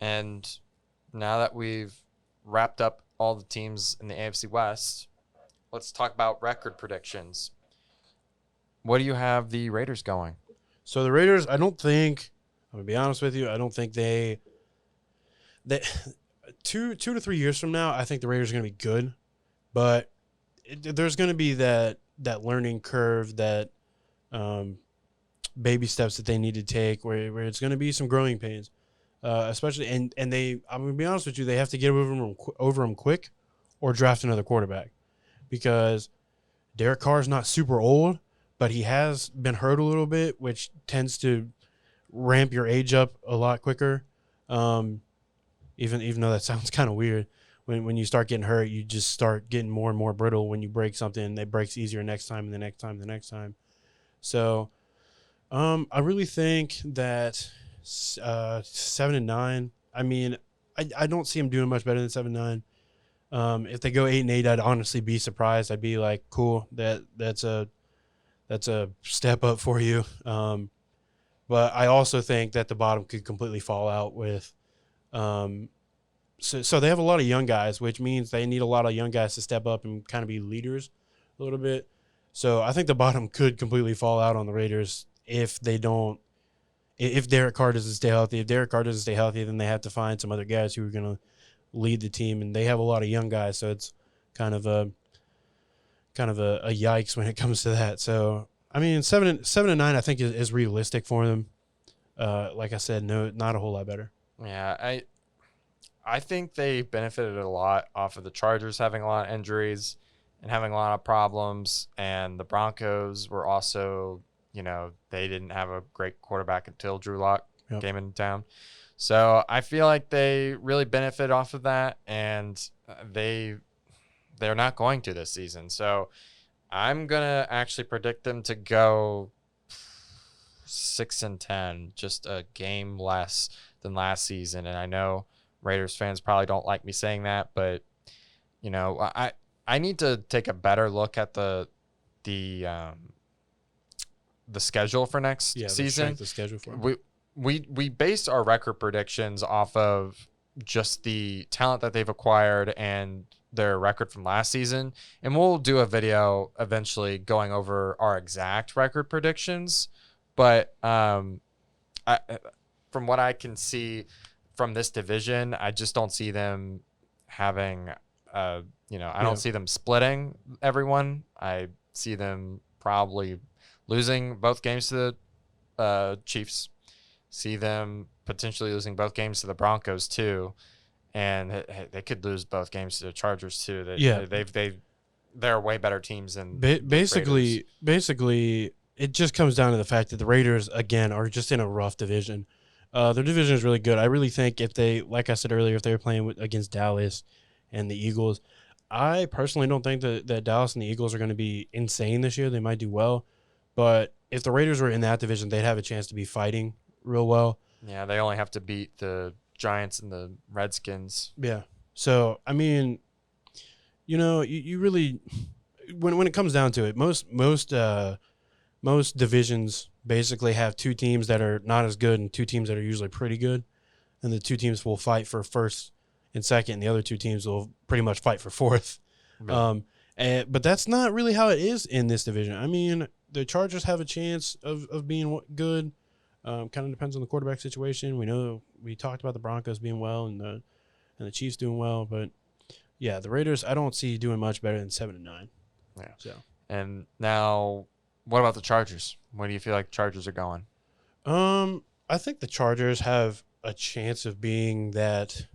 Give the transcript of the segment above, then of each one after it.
And now that we've wrapped up all the teams in the AFC West, let's talk about record predictions. What do you have the Raiders going? So the Raiders, I'm going to be honest with you, I don't think they 2 to 3 years from now, I think the Raiders are going to be good, but there's going to be that learning curve, that baby steps that they need to take, where it's going to be some growing pains, especially and I'm going to be honest with you, they have to get over them quick, or draft another quarterback, because Derek Carr is not super old, but he has been hurt a little bit, which tends to ramp your age up a lot quicker. Even though that sounds kind of weird, when you start getting hurt, you just start getting more and more brittle. When you break something, it breaks easier next time, and the next time, the next time. So, I really think that 7-9. I mean, I don't see them doing much better than 7-9. If they go 8-8, I'd honestly be surprised. I'd be like, cool, that's a step up for you. But I also think that the bottom could completely fall out with. So they have a lot of young guys, which means they need a lot of young guys to step up and kind of be leaders a little bit. So I think the bottom could completely fall out on the Raiders if Derek Carr doesn't stay healthy. If Derek Carr doesn't stay healthy, then they have to find some other guys who are going to lead the team, and they have a lot of young guys, so it's kind of a yikes when it comes to that. So I mean, 7-9, I think is realistic for them. Like I said, no, not a whole lot better. Yeah, I think they benefited a lot off of the Chargers having a lot of injuries and having a lot of problems, and the Broncos were also, they didn't have a great quarterback until Drew Lock came into town. So I feel like they really benefit off of that, and they're not going to this season. So I'm gonna actually predict them to go 6-10, just a game less than last season. And I know Raiders fans probably don't like me saying that, but I need to take a better look at the schedule for next season. The schedule for them. We based our record predictions off of just the talent that they've acquired and their record from last season, and we'll do a video eventually going over our exact record predictions. But from what I can see from this division, I just don't see them having I don't see them splitting everyone. I see them probably losing both games to the Chiefs. See them potentially losing both games to the Broncos too, and they could lose both games to the Chargers too. They're way better teams than basically. It just comes down to the fact that the Raiders again are just in a rough division. Their division is really good. I really think if they, like I said earlier, if they were playing against Dallas and the Eagles, I personally don't think that Dallas and the Eagles are going to be insane this year. They might do well, but if the Raiders were in that division, they'd have a chance to be fighting real well. Yeah, they only have to beat the Giants and the Redskins. Yeah. So, I mean, you really, when it comes down to it, most divisions basically have two teams that are not as good and two teams that are usually pretty good, and the two teams will fight for first and second, and the other two teams will pretty much fight for fourth. Really? But that's not really how it is in this division. I mean, the Chargers have a chance of being good. Kind of depends on the quarterback situation. We talked about the Broncos being well and the Chiefs doing well, but yeah, the Raiders I don't see doing much better than 7-9. Yeah. So, and now, what about the Chargers? Where do you feel like the Chargers are going? I think the Chargers have a chance of being that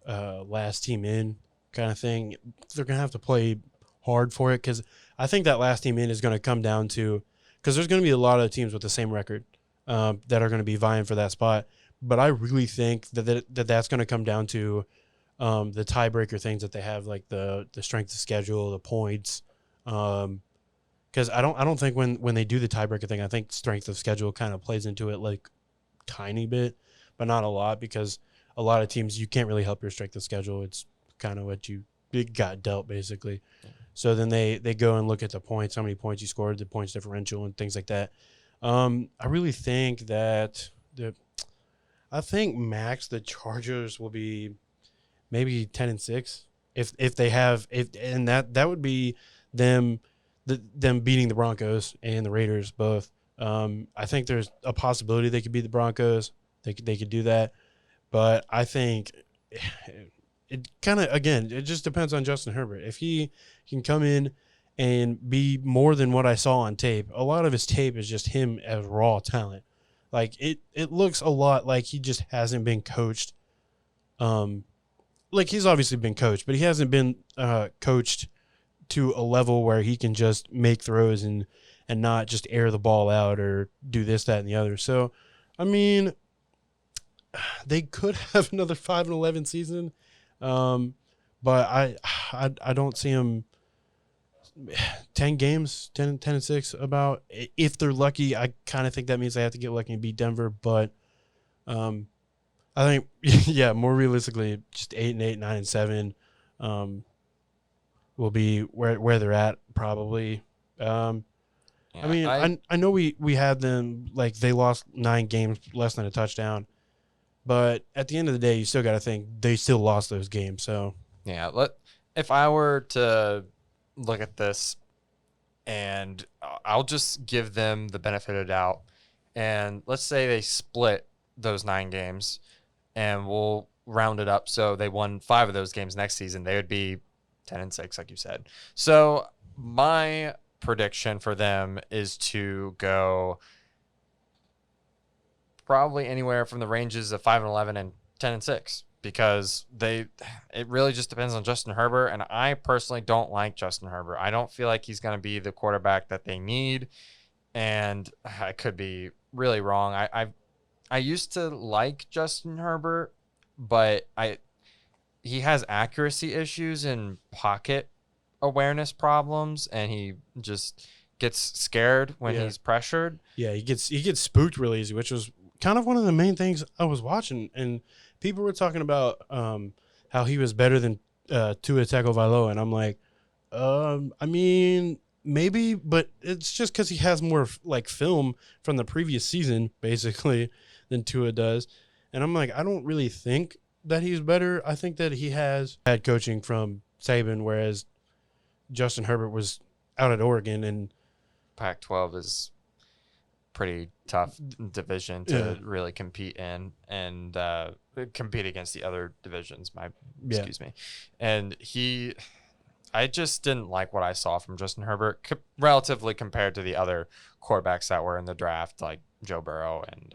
last team in kind of thing. They're gonna have to play hard for it, because I think that last team in is going to come down to, because there's going to be a lot of teams with the same record that are going to be vying for that spot. But I really think that's going to come down to the tiebreaker things that they have, like the strength of schedule, the points. Because I don't think when they do the tiebreaker thing, I think strength of schedule kind of plays into it like tiny bit, but not a lot, because a lot of teams you can't really help your strength of schedule. It's kind of what you got dealt basically. So then they go and look at the points, how many points you scored, the points differential, and things like that. I really think that I think max the Chargers will be maybe 10-6 if they have and that would be them them beating the Broncos and the Raiders both. I think there's a possibility they could beat the Broncos. They could do that, but I think it kind of again it just depends on Justin Herbert. If he can come in and be more than what I saw on tape. A lot of his tape is just him as raw talent. Like it looks a lot like he just hasn't been coached. Like he's obviously been coached, but he hasn't been coached to a level where he can just make throws and not just air the ball out or do this, that, and the other. So, I mean, they could have another 5-11 season, but I don't see them 10 games, 10-6 about. If they're lucky, I kind of think that means they have to get lucky and beat Denver, but I think, yeah, more realistically, just 8-8, 9-7 will be where they're at probably. Yeah, I mean, I know we had them, like, they lost 9 games, less than a touchdown. But at the end of the day, you still got to think they still lost those games. So yeah. If I were to look at this, and I'll just give them the benefit of the doubt, and let's say they split those 9 games, and we'll round it up so they won 5 of those games next season, they would be 10-6, like you said. So my prediction for them is to go probably anywhere from the ranges of 5-11 and 10-6, because it really just depends on Justin Herbert, and I personally don't like Justin Herbert. I don't feel like he's going to be the quarterback that they need, and I could be really wrong. I used to like Justin Herbert, but he has accuracy issues and pocket awareness problems, and he just gets scared when he's pressured. Yeah, he gets spooked really easy, which was kind of one of the main things I was watching, and people were talking about how he was better than Tua Tagovailoa, and I'm like, I mean, maybe, but it's just because he has more like film from the previous season, basically, than Tua does, and I'm like, I don't really think that he's better. I think that he has had coaching from Saban, whereas Justin Herbert was out at Oregon, and Pac-12 is pretty tough division to really compete in and compete against the other divisions. Excuse me. And I just didn't like what I saw from Justin Herbert relatively compared to the other quarterbacks that were in the draft, like Joe Burrow and.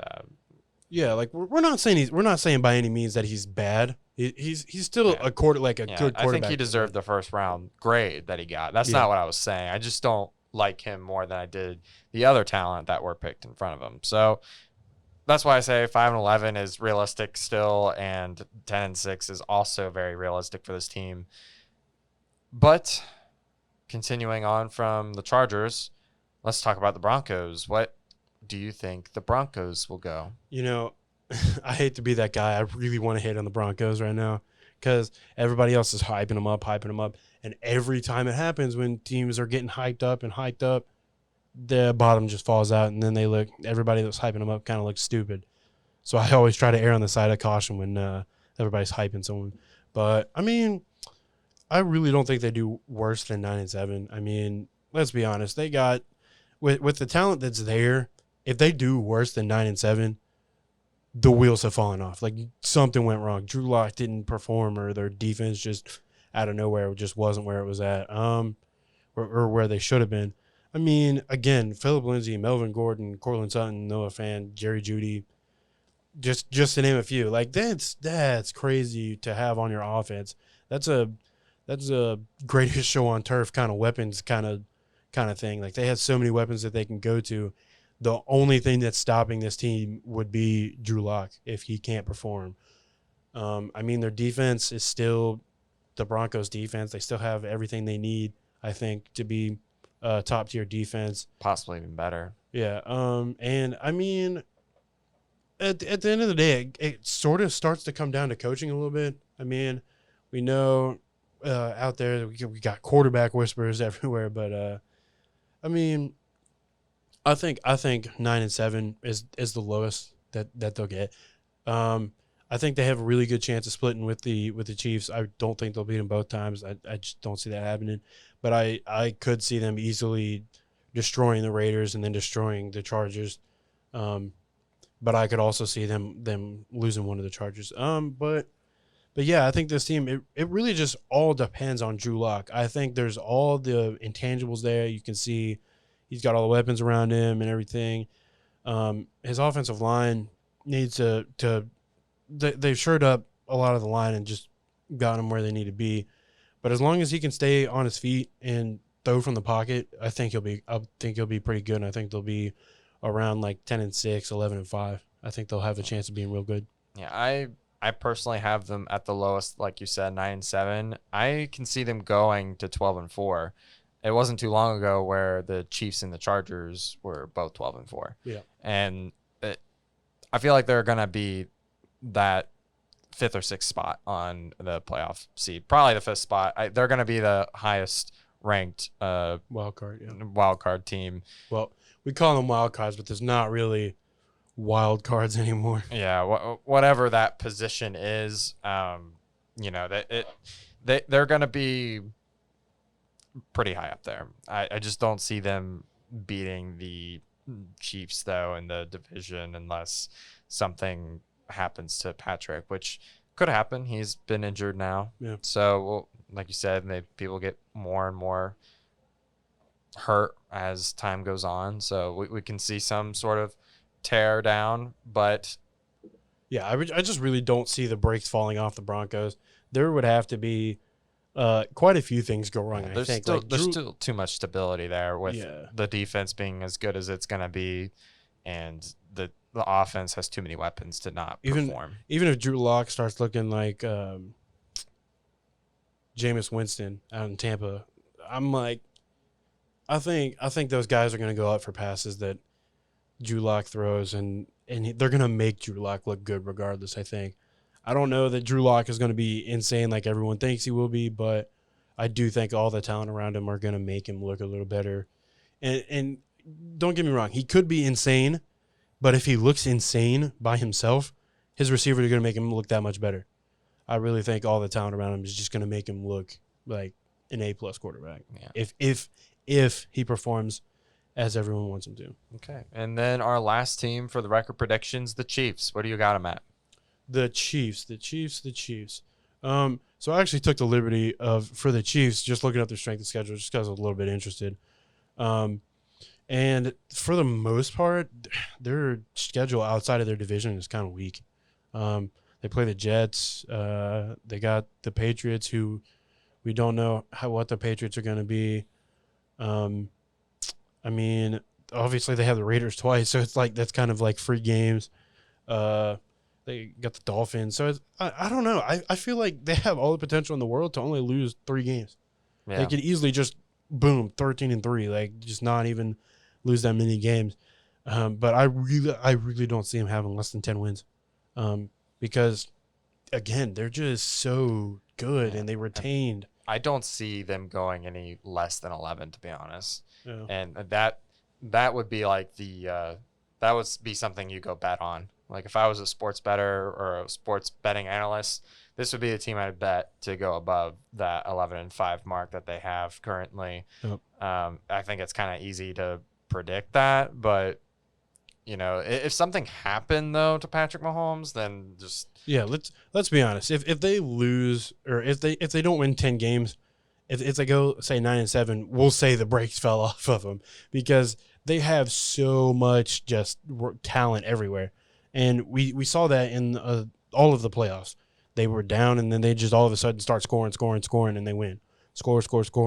Like we're not saying by any means that he's bad. He's still a good quarterback. I think he deserved the first round grade that he got. That's not what I was saying. I just don't like him more than I did the other talent that were picked in front of him. So that's why I say 5-11 is realistic still, and 10-6 is also very realistic for this team. But continuing on from the Chargers, let's talk about the Broncos. What do you think the Broncos will go? I hate to be that guy. I really want to hate on the Broncos right now because everybody else is hyping them up. And every time it happens, when teams are getting hyped up, the bottom just falls out, and then everybody that's hyping them up kind of looks stupid. So I always try to err on the side of caution when everybody's hyping someone. But, I mean, I really don't think they do worse than 9-7. I mean, let's be honest. They got, with the talent that's there, if they do worse than 9-7, the wheels have fallen off. Like, something went wrong. Drew Lock didn't perform, or their defense just out of nowhere just wasn't where it was at, or where they should have been. I mean, again, Phillip Lindsay, Melvin Gordon, Cortland Sutton, Noah Fant, Jerry Jeudy, just to name a few. Like, that's crazy to have on your offense. That's a greatest show on turf kind of weapons kind of thing. Like, they have so many weapons that they can go to. The only thing that's stopping this team would be Drew Lock if he can't perform. I mean, their defense is still the Broncos' defense. They still have everything they need, I think, to be a top-tier defense. Possibly even better. Yeah. And, I mean, at the end of the day, it sort of starts to come down to coaching a little bit. I mean, we know out there we got quarterback whispers everywhere, but, I mean, I think 9-7 is the lowest that they'll get. I think they have a really good chance of splitting with the Chiefs. I don't think they'll beat them both times. I just don't see that happening. But I could see them easily destroying the Raiders and then destroying the Chargers. But I could also see them losing one of the Chargers. But yeah, I think this team, it really just all depends on Drew Lock. I think there's all the intangibles there. You can see he's got all the weapons around him and everything. His offensive line needs they've shored up a lot of the line and just got him where they need to be. But as long as he can stay on his feet and throw from the pocket, I think he'll be pretty good. And I think they'll be around like 10-6, 11-5. I think they'll have a chance of being real good. Yeah, I personally have them at the lowest, like you said, 9-7. I can see them going to 12-4. It wasn't too long ago where the Chiefs and the Chargers were both 12-4. Yeah, and I feel like they're gonna be that 5th or 6th spot on the playoff seed, probably the 5th spot. They're gonna be the highest ranked wild card team. Well, we call them wild cards, but there's not really wild cards anymore. Yeah, whatever that position is, they're gonna be pretty high up there. I just don't see them beating the Chiefs though in the division unless something happens to Patrick, which could happen. He's been injured now. Yeah. So, like you said, people get more and more hurt as time goes on. So we can see some sort of tear down, but yeah, I just really don't see the brakes falling off the Broncos. There would have to be quite a few things go wrong. There's still too much stability there with the defense being as good as it's going to be, and the offense has too many weapons to not perform. Even if Drew Lock starts looking like Jameis Winston out in Tampa, I'm like, I think those guys are going to go out for passes that Drew Lock throws, and they're going to make Drew Lock look good regardless, I think. I don't know that Drew Lock is going to be insane like everyone thinks he will be, but I do think all the talent around him are going to make him look a little better. And don't get me wrong, he could be insane, but if he looks insane by himself, his receivers are going to make him look that much better. I really think all the talent around him is just going to make him look like an A-plus quarterback. Yeah. If he performs as everyone wants him to. Okay. And then our last team for the record predictions, the Chiefs. What do you got them at? The Chiefs. So I actually took the liberty for the Chiefs, just looking up their strength of schedule, just because I was a little bit interested. And for the most part, their schedule outside of their division is kind of weak. They play the Jets. They got the Patriots, who we don't know what the Patriots are going to be. I mean, obviously they have the Raiders twice, so it's like that's kind of like free games. They got the Dolphins. So I don't know. I feel like they have all the potential in the world to only lose 3 games. Yeah. They could easily just, boom, 13-3, like just not even lose that many games. But I really don't see them having less than 10 wins. Because, again, they're just so good, and they retained. I don't see them going any less than 11, to be honest. Yeah. And that would be like that would be something you go bet on. Like if I was a sports bettor or a sports betting analyst, this would be the team I'd bet to go above that 11-5 mark that they have currently. Yep. I think it's kind of easy to predict that, but if something happened though to Patrick Mahomes, then just let's be honest. If they lose, or if they don't win 10 games, if they go say 9-7, we'll say the brakes fell off of them, because they have so much just talent everywhere. And we saw that in all of the playoffs. They were down, and then they just all of a sudden start scoring, and they win. Score,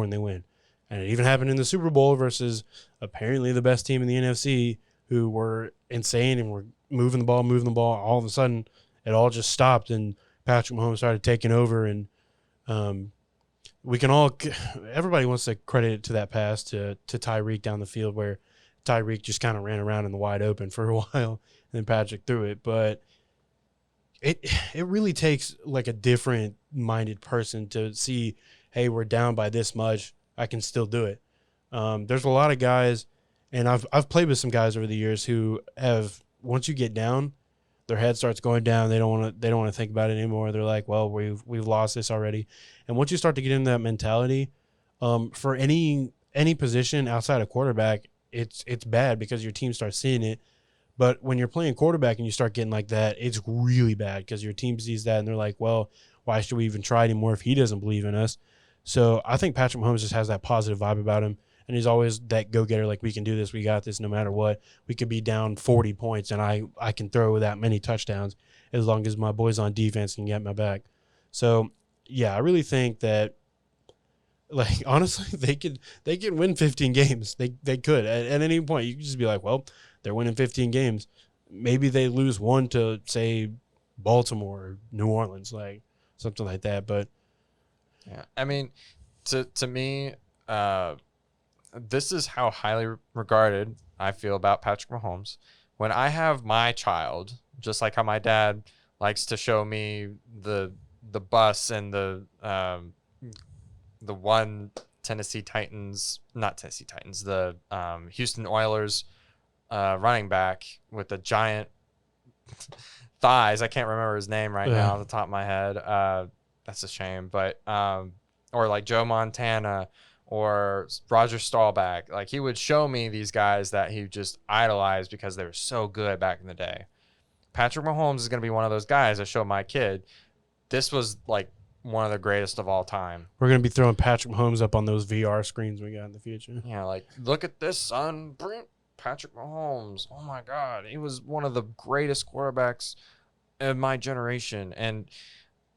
and they win. And it even happened in the Super Bowl versus apparently the best team in the NFC, who were insane and were moving the ball. All of a sudden, it all just stopped, and Patrick Mahomes started taking over. And everybody wants to credit it to that pass to Tyreek down the field, where Tyreek just kind of ran around in the wide open for a while, and then Patrick threw it. But it really takes like a different minded person to see, hey, we're down by this much, I can still do it. There's a lot of guys, and I've played with some guys over the years who have, once you get down, their head starts going down. They don't want to think about it anymore. They're like, well, we've lost this already. And once you start to get into that mentality, for any position outside of quarterback, it's bad because your team starts seeing it. But when you're playing quarterback and you start getting like that, it's really bad because your team sees that and they're like, well, why should we even try anymore if he doesn't believe in us? So I think Patrick Mahomes just has that positive vibe about him. And he's always that go-getter, like, we can do this, we got this no matter what. We could be down 40 points, and I can throw that many touchdowns as long as my boys on defense can get my back. So, yeah, I really think that, like, honestly, they can win 15 games. They could. At any point, you could just be like, well, they're winning 15 games. Maybe they lose one to, say, Baltimore or New Orleans, like something like that. But, yeah, I mean, to me, this is how highly regarded I feel about Patrick Mahomes. When I have my child, just like how my dad likes to show me the bus and the one the Houston Oilers running back with the giant thighs. I can't remember his name right now off the top of my head. That's a shame. But or like Joe Montana or Roger Staubach. Like, he would show me these guys that he just idolized because they were so good back in the day. Patrick Mahomes is going to be one of those guys I show my kid. This was like one of the greatest of all time. we're going to be throwing Patrick Mahomes up on those VR screens we got in the future. Yeah, like, look at this, son. Patrick Mahomes. Oh, my God. He was one of the greatest quarterbacks in my generation. And,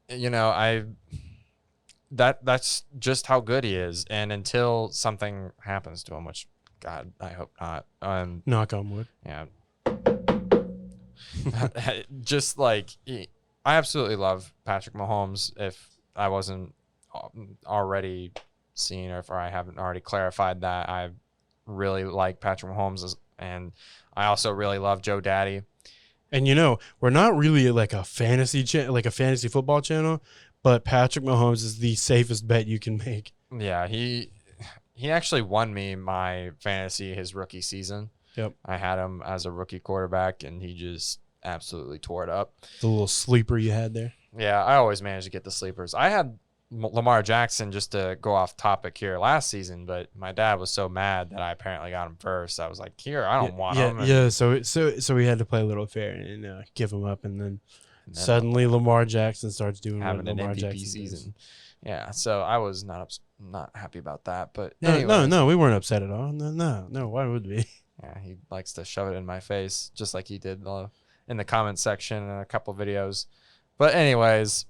you know, that's just how good he is. And until something happens to him, which, God, I hope not. Knock on wood. Yeah. Just like, I absolutely love Patrick Mahomes. If I wasn't already seen, or if I haven't already clarified that, I really like Patrick Mahomes, and I also really love Joe Daddy. And we're not really like a fantasy football channel, but Patrick Mahomes is the safest bet you can make. Yeah, he actually won me my fantasy his rookie season. Yep. I had him as a rookie quarterback, and he just absolutely tore it up. The little sleeper you had there. Yeah, I always managed to get the sleepers. I had Lamar Jackson, just to go off topic here, last season, but my dad was so mad that I apparently got him first. I was like, here, I don't want him. Yeah, so we had to play a little fair and give him up, and then suddenly Lamar Jackson starts doing having what an Lamar MVP Jackson season. Yeah, so I was not happy about that. But no, we weren't upset at all. No, why would we? Yeah, he likes to shove it in my face, just like he did in the comment section in a couple videos. But anyways,